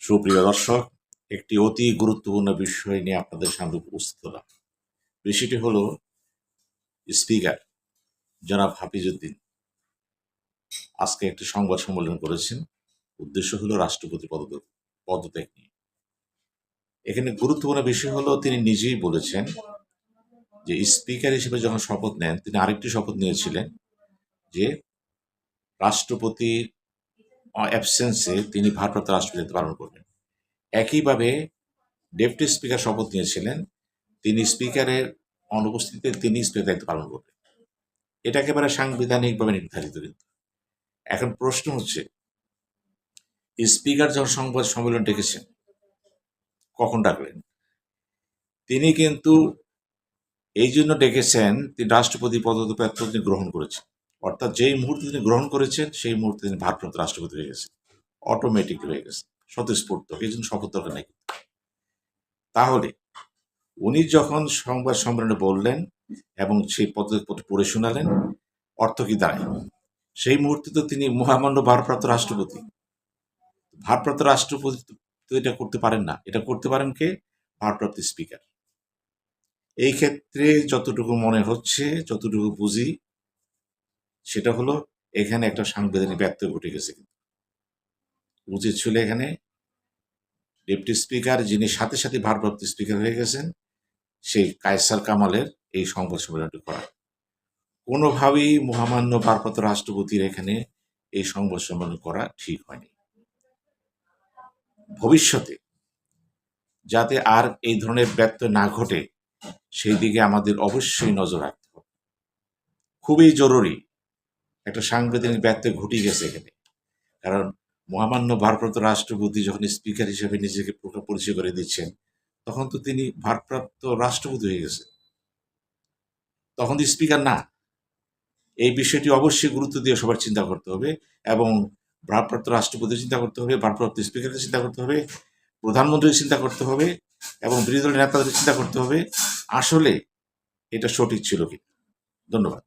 সুপ্রিয় দর্শক, একটি অতি গুরুত্বপূর্ণ বিষয় নিয়ে আপনাদের সামনে উপস্থিত হলাম। বিষয়টি হলো স্পিকার জনাব হাফিজউদ্দিন আজকে একটি সংবাদ সম্মেলন করেছেন। উদ্দেশ্য হলো রাষ্ট্রপতি পদত্যাগ নিয়ে। এখানে গুরুত্বপূর্ণ বিষয় হলো তিনি নিজেই বলেছেন যে স্পিকার হিসেবে যখন শপথ নেন তিনি আরেকটি শপথ নিয়েছিলেন যে রাষ্ট্রপতির অ্যাবসেন্সে তিনি ভারপ্রাপ্ত রাষ্ট্রপতি পালন করবেন। একইভাবে ডেপুটি স্পিকার শপথ নিয়েছিলেন তিনি স্পিকারের অনুপস্থিতিতে তিনি স্পিকার দায়িত্ব পালন করবেন। এটা একেবারে সাংবিধানিকভাবে নির্ধারিত। কিন্তু এখন প্রশ্ন হচ্ছে, স্পিকার যখন সংবাদ সম্মেলন ডেকেছেন কখন ডাকলেন? তিনি কিন্তু এই জন্য ডেকেছেন তিনি রাষ্ট্রপতি পদত্যাগ তিনি গ্রহণ করেছেন, অর্থাৎ যেই মুহূর্তে তিনি গ্রহণ করেছেন সেই মুহূর্তে তিনি ভারপ্রাপ্ত রাষ্ট্রপতি হয়ে গেছেন, অটোমেটিক হয়ে গেছে, স্বতঃস্ফূর্ত। এই জন্য শপথ দরকার নেই। তাহলে উনি যখন সংবাদ সম্মেলনে বললেন এবং সেই পদত্যাগপত্র পড়ে শোনালেন, অর্থ কি দাঁড়ায়? সেই মুহূর্তে তো তিনি মহামান্য ভারপ্রাপ্ত রাষ্ট্রপতি। ভারপ্রাপ্ত রাষ্ট্রপতি তো এটা করতে পারেন না। এটা করতে পারেন কে? ভারপ্রাপ্ত স্পিকার। এই ক্ষেত্রে যতটুকু মনে হচ্ছে, যতটুকু বুঝি, সেটা হলো এখানে একটা সাংবিধানিক ব্যত্যয় ঘটে গেছে। কিন্তু উচিত ছিল এখানে ডেপুটি স্পিকার, যিনি সাথে সাথে ভারপ্রাপ্ত স্পিকার হয়ে গেছেন, সেই কায়সার কামালের এই সংবাদ সম্মেলনটি করা। কোনোভাবেই মহামান্য ভারপ্রাপ্ত রাষ্ট্রপতির এখানে এই সংবাদ সম্মেলন করা ঠিক হয়নি। ভবিষ্যতে যাতে আর এই ধরনের ব্যত্যয় না ঘটে সেই দিকে আমাদের অবশ্যই নজর রাখতে হবে। খুবই জরুরি। একটা সাংবিধানিক ব্যত্যয় ঘটে গেছে এখানে। কারণ মহামান্য ভারপ্রাপ্ত রাষ্ট্রপতি যখন স্পিকার হিসেবে নিজেকে পরিচয় করে দিচ্ছেন, তখন তো তিনি ভারপ্রাপ্ত রাষ্ট্রপতি হয়ে গেছে, তখন তো স্পিকার না। এই বিষয়টি অবশ্যই গুরুত্ব দিয়ে সবার চিন্তা করতে হবে এবং ভারপ্রাপ্ত রাষ্ট্রপতি চিন্তা করতে হবে, ভারপ্রাপ্ত স্পিকারকে চিন্তা করতে হবে, প্রধানমন্ত্রীকে চিন্তা করতে হবে এবং বিরোধী দলের নেতাদের চিন্তা করতে হবে আসলে এটা সঠিক ছিল কি। ধন্যবাদ।